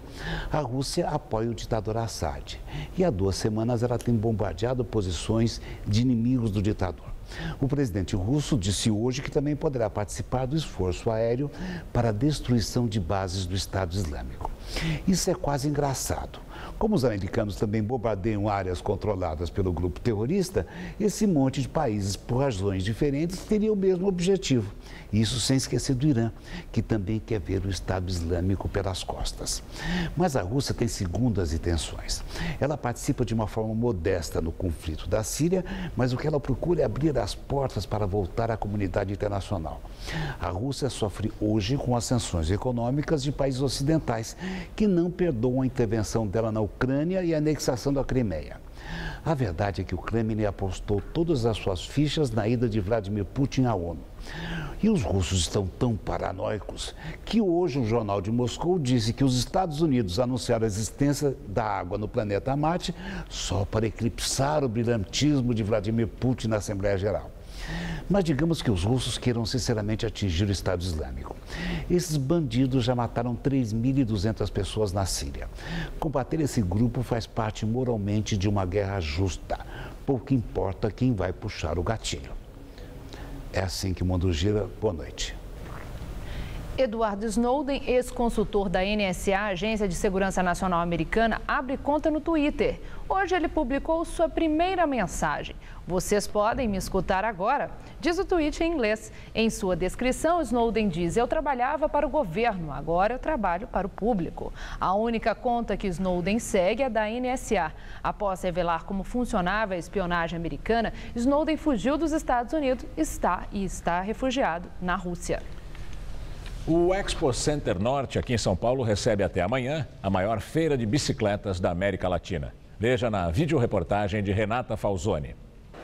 A Rússia apoia o ditador Assad e há 2 semanas ela tem bombardeado posições de inimigos do ditador. O presidente russo disse hoje que também poderá participar do esforço aéreo para a destruição de bases do Estado Islâmico. Isso é quase engraçado. Como os americanos também bombardeiam áreas controladas pelo grupo terrorista, esse monte de países, por razões diferentes, teria o mesmo objetivo. Isso sem esquecer do Irã, que também quer ver o Estado Islâmico pelas costas. Mas a Rússia tem segundas intenções. Ela participa de uma forma modesta no conflito da Síria, mas o que ela procura é abrir as portas para voltar à comunidade internacional. A Rússia sofre hoje com as sanções econômicas de países ocidentais, que não perdoam a intervenção dela na Ucrânia e a anexação da Crimeia. A verdade é que o Kremlin apostou todas as suas fichas na ida de Vladimir Putin à ONU. E os russos estão tão paranoicos que hoje um jornal de Moscou disse que os Estados Unidos anunciaram a existência da água no planeta Marte só para eclipsar o brilhantismo de Vladimir Putin na Assembleia Geral. Mas digamos que os russos queiram sinceramente atingir o Estado Islâmico. Esses bandidos já mataram 3.200 pessoas na Síria. Combater esse grupo faz parte moralmente de uma guerra justa. Pouco importa quem vai puxar o gatilho. É assim que o mundo gira. Boa noite. Edward Snowden, ex-consultor da NSA, Agência de Segurança Nacional Americana, abre conta no Twitter. Hoje ele publicou sua primeira mensagem. Vocês podem me escutar agora, diz o tweet em inglês. Em sua descrição, Snowden diz: eu trabalhava para o governo, agora eu trabalho para o público. A única conta que Snowden segue é da NSA. Após revelar como funcionava a espionagem americana, Snowden fugiu dos Estados Unidos e está refugiado na Rússia. O Expo Center Norte, aqui em São Paulo, recebe até amanhã a maior feira de bicicletas da América Latina. Veja na videoreportagem de Renata Falzoni.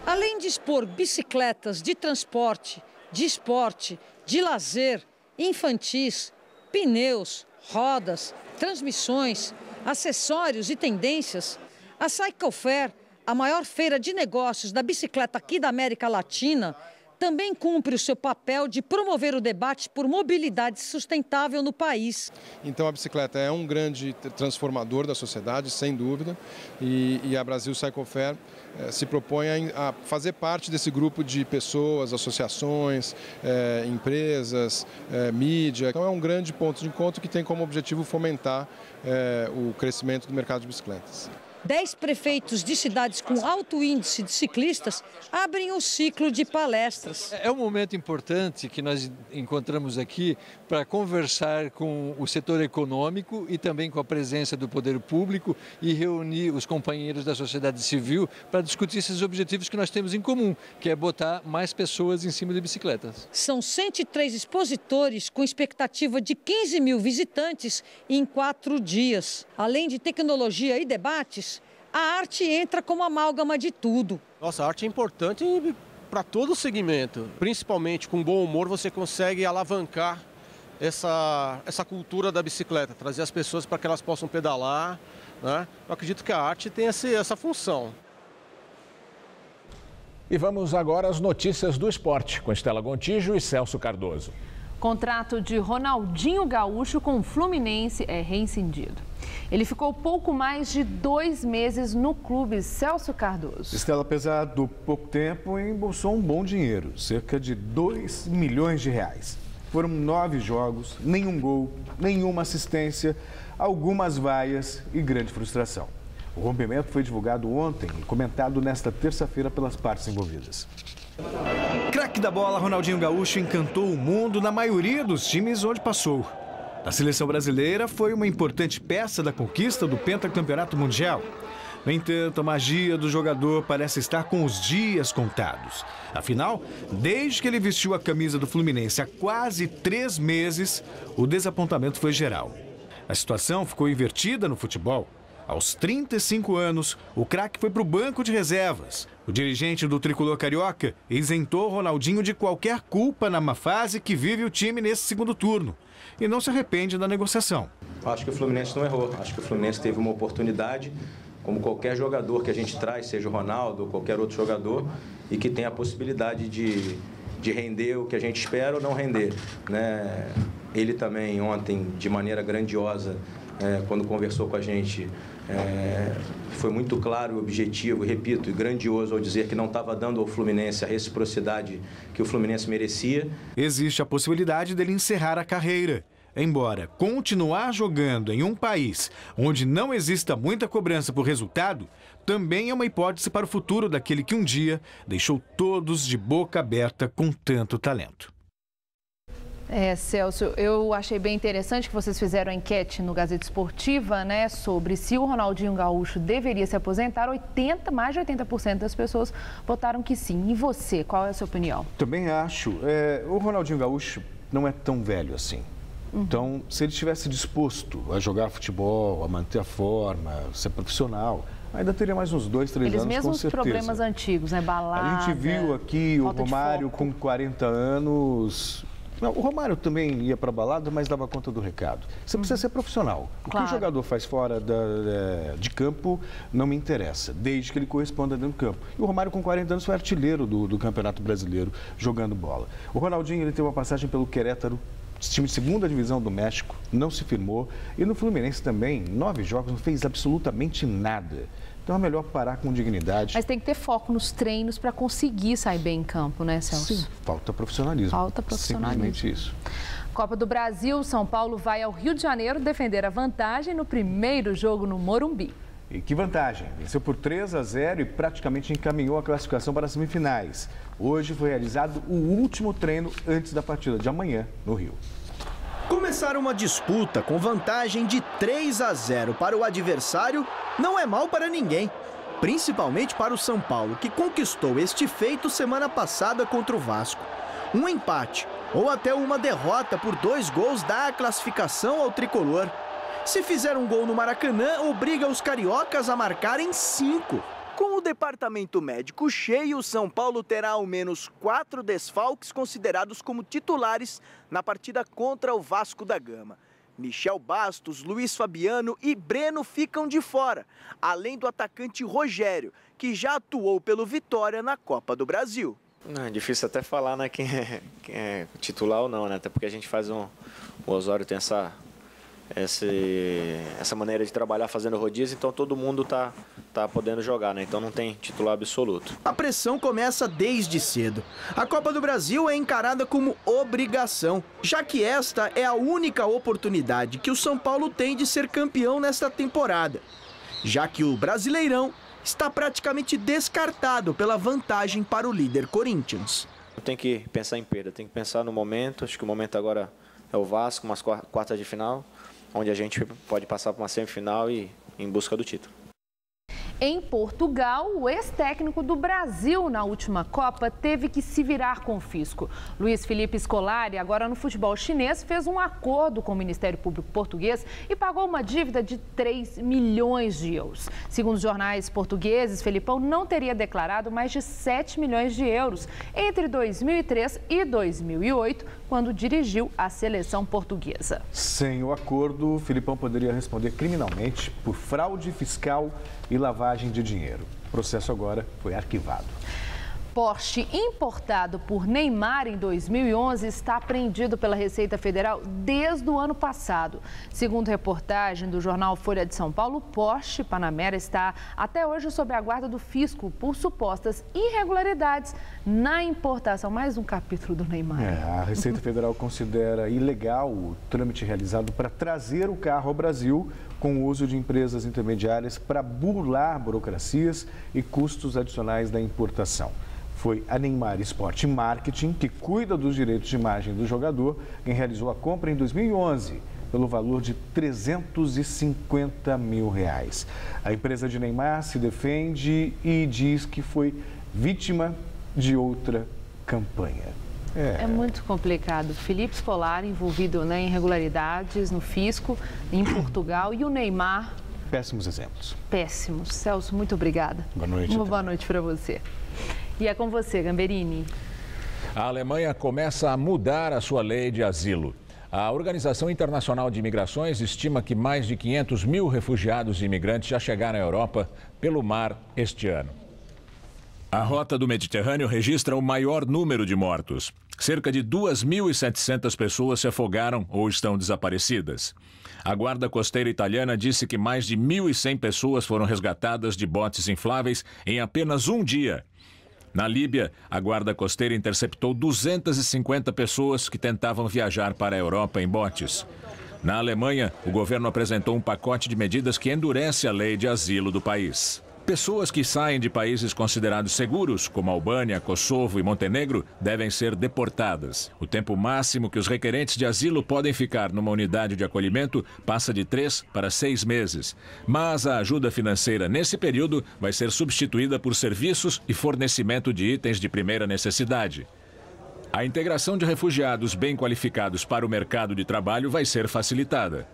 Além de expor bicicletas de transporte, de esporte, de lazer, infantis, pneus, rodas, transmissões, acessórios e tendências, a Cycle Fair, a maior feira de negócios da bicicleta aqui da América Latina, também cumpre o seu papel de promover o debate por mobilidade sustentável no país. Então a bicicleta é um grande transformador da sociedade, sem dúvida, e a Brasil Cycle Fair se propõe a fazer parte desse grupo de pessoas, associações, empresas, mídia. Então é um grande ponto de encontro que tem como objetivo fomentar o crescimento do mercado de bicicletas. 10 prefeitos de cidades com alto índice de ciclistas abrem o ciclo de palestras. É um momento importante que nós encontramos aqui para conversar com o setor econômico e também com a presença do poder público e reunir os companheiros da sociedade civil para discutir esses objetivos que nós temos em comum, que é botar mais pessoas em cima de bicicletas. São 103 expositores com expectativa de 15 mil visitantes em 4 dias. Além de tecnologia e debates, a arte entra como amálgama de tudo. Nossa, a arte é importante para todo o segmento. Principalmente com bom humor você consegue alavancar essa cultura da bicicleta, trazer as pessoas para que elas possam pedalar, né? Eu acredito que a arte tem essa função. E vamos agora às notícias do esporte, com Estela Gontijo e Celso Cardoso. Contrato de Ronaldinho Gaúcho com o Fluminense é rescindido. Ele ficou pouco mais de 2 meses no clube. Celso Cardoso. Estela, apesar do pouco tempo, embolsou um bom dinheiro, cerca de 2 milhões de reais. Foram 9 jogos, nenhum gol, nenhuma assistência, algumas vaias e grande frustração. O rompimento foi divulgado ontem e comentado nesta terça-feira pelas partes envolvidas. Craque da bola, Ronaldinho Gaúcho encantou o mundo na maioria dos times onde passou. Na seleção brasileira, foi uma importante peça da conquista do pentacampeonato mundial. No entanto, a magia do jogador parece estar com os dias contados. Afinal, desde que ele vestiu a camisa do Fluminense há quase 3 meses, o desapontamento foi geral. A situação ficou invertida no futebol. Aos 35 anos, o craque foi para o banco de reservas. O dirigente do tricolor carioca isentou Ronaldinho de qualquer culpa na má fase que vive o time nesse segundo turno. E não se arrepende da negociação. Acho que o Fluminense não errou. Acho que o Fluminense teve uma oportunidade, como qualquer jogador que a gente traz, seja o Ronaldo ou qualquer outro jogador, e que tem a possibilidade de render o que a gente espera ou não render, né? Ele também ontem, de maneira grandiosa, quando conversou com a gente, foi muito claro e objetivo, repito, e grandioso ao dizer que não estava dando ao Fluminense a reciprocidade que o Fluminense merecia. Existe a possibilidade dele encerrar a carreira. Embora continuar jogando em um país onde não exista muita cobrança por resultado, também é uma hipótese para o futuro daquele que um dia deixou todos de boca aberta com tanto talento. Celso, eu achei bem interessante que vocês fizeram a enquete no Gazeta Esportiva, né, sobre se o Ronaldinho Gaúcho deveria se aposentar. Mais de 80% das pessoas votaram que sim. E você, qual é a sua opinião? Também acho. O Ronaldinho Gaúcho não é tão velho assim. Então, se ele estivesse disposto a jogar futebol, a manter a forma, ser profissional, ainda teria mais uns 2, 3 anos, com certeza. Eles mesmos problemas antigos, né? Balada, a gente viu aqui o Romário com 40 anos O Romário também ia para a balada, mas dava conta do recado. Você precisa ser profissional. O que o jogador faz fora de campo não me interessa, desde que ele corresponda dentro do campo. E o Romário, com 40 anos, foi artilheiro do Campeonato Brasileiro jogando bola. O Ronaldinho, ele teve uma passagem pelo Querétaro, time de segunda divisão do México, não se firmou. E no Fluminense também, 9 jogos, não fez absolutamente nada. Então é melhor parar com dignidade. Mas tem que ter foco nos treinos para conseguir sair bem em campo, né, Celso? Sim, falta profissionalismo. Falta profissionalismo. Simplesmente isso. Copa do Brasil, São Paulo vai ao Rio de Janeiro defender a vantagem no primeiro jogo no Morumbi. E que vantagem! Venceu por 3-0 e praticamente encaminhou a classificação para as semifinais. Hoje foi realizado o último treino antes da partida de amanhã no Rio. Começar uma disputa com vantagem de 3-0 para o adversário não é mal para ninguém. Principalmente para o São Paulo, que conquistou este feito semana passada contra o Vasco. Um empate ou até uma derrota por 2 gols dá a classificação ao tricolor. Se fizer um gol no Maracanã, obriga os cariocas a marcarem 5. Com o departamento médico cheio, o São Paulo terá ao menos 4 desfalques considerados como titulares na partida contra o Vasco da Gama. Michel Bastos, Luiz Fabiano e Breno ficam de fora, além do atacante Rogério, que já atuou pelo Vitória na Copa do Brasil. É difícil até falar, né, quem é titular ou não, né? Até porque a gente faz o Osório tem essa maneira de trabalhar fazendo rodízio, então todo mundo tá podendo jogar, né? Então não tem titular absoluto. A pressão começa desde cedo. A Copa do Brasil é encarada como obrigação, já que esta é a única oportunidade que o São Paulo tem de ser campeão nesta temporada, já que o Brasileirão está praticamente descartado pela vantagem para o líder Corinthians. Tem que pensar em perda, tem que pensar no momento. Acho que o momento agora é o Vasco, umas quartas de final, onde a gente pode passar para uma semifinal e em busca do título. Em Portugal, o ex-técnico do Brasil na última Copa teve que se virar com o fisco. Luiz Felipe Scolari, agora no futebol chinês, fez um acordo com o Ministério Público português e pagou uma dívida de 3 milhões de euros. Segundo os jornais portugueses, Felipão não teria declarado mais de 7 milhões de euros entre 2003 e 2008, quando dirigiu a seleção portuguesa. Sem o acordo, Felipão poderia responder criminalmente por fraude fiscal e lavagem de dinheiro. O processo agora foi arquivado. Porsche importado por Neymar em 2011 está apreendido pela Receita Federal desde o ano passado. Segundo reportagem do jornal Folha de São Paulo, o Porsche Panamera está até hoje sob a guarda do fisco por supostas irregularidades na importação. Mais um capítulo do Neymar. A Receita Federal considera ilegal o trâmite realizado para trazer o carro ao Brasil com o uso de empresas intermediárias para burlar burocracias e custos adicionais da importação. Foi a Neymar Sport Marketing, que cuida dos direitos de imagem do jogador, quem realizou a compra em 2011, pelo valor de 350 mil reais. A empresa de Neymar se defende e diz que foi vítima de outra campanha. É muito complicado. Felipe Scolari envolvido em irregularidades no fisco, em Portugal, e o Neymar... Péssimos exemplos. Péssimos. Celso, muito obrigada. Boa noite. Uma boa noite para você. E é com você, Gamberini. A Alemanha começa a mudar a sua lei de asilo. A Organização Internacional de Imigrações estima que mais de 500 mil refugiados e imigrantes já chegaram à Europa pelo mar este ano. A rota do Mediterrâneo registra o maior número de mortos. Cerca de 2.700 pessoas se afogaram ou estão desaparecidas. A Guarda Costeira italiana disse que mais de 1.100 pessoas foram resgatadas de botes infláveis em apenas um dia. Na Líbia, a Guarda Costeira interceptou 250 pessoas que tentavam viajar para a Europa em botes. Na Alemanha, o governo apresentou um pacote de medidas que endurece a lei de asilo do país. Pessoas que saem de países considerados seguros, como Albânia, Kosovo e Montenegro, devem ser deportadas. O tempo máximo que os requerentes de asilo podem ficar numa unidade de acolhimento passa de 3 para 6 meses. Mas a ajuda financeira nesse período vai ser substituída por serviços e fornecimento de itens de primeira necessidade. A integração de refugiados bem qualificados para o mercado de trabalho vai ser facilitada.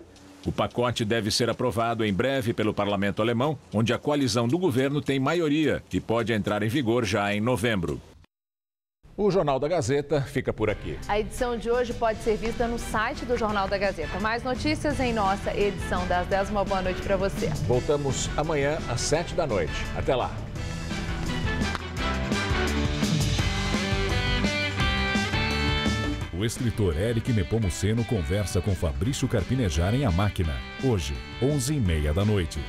O pacote deve ser aprovado em breve pelo parlamento alemão, onde a coalizão do governo tem maioria e pode entrar em vigor já em novembro. O Jornal da Gazeta fica por aqui. A edição de hoje pode ser vista no site do Jornal da Gazeta. Mais notícias em nossa edição das 10. Uma boa noite para você. Voltamos amanhã às 7 da noite. Até lá. O escritor Eric Nepomuceno conversa com Fabrício Carpinejar em A Máquina, hoje, 11h30 da noite.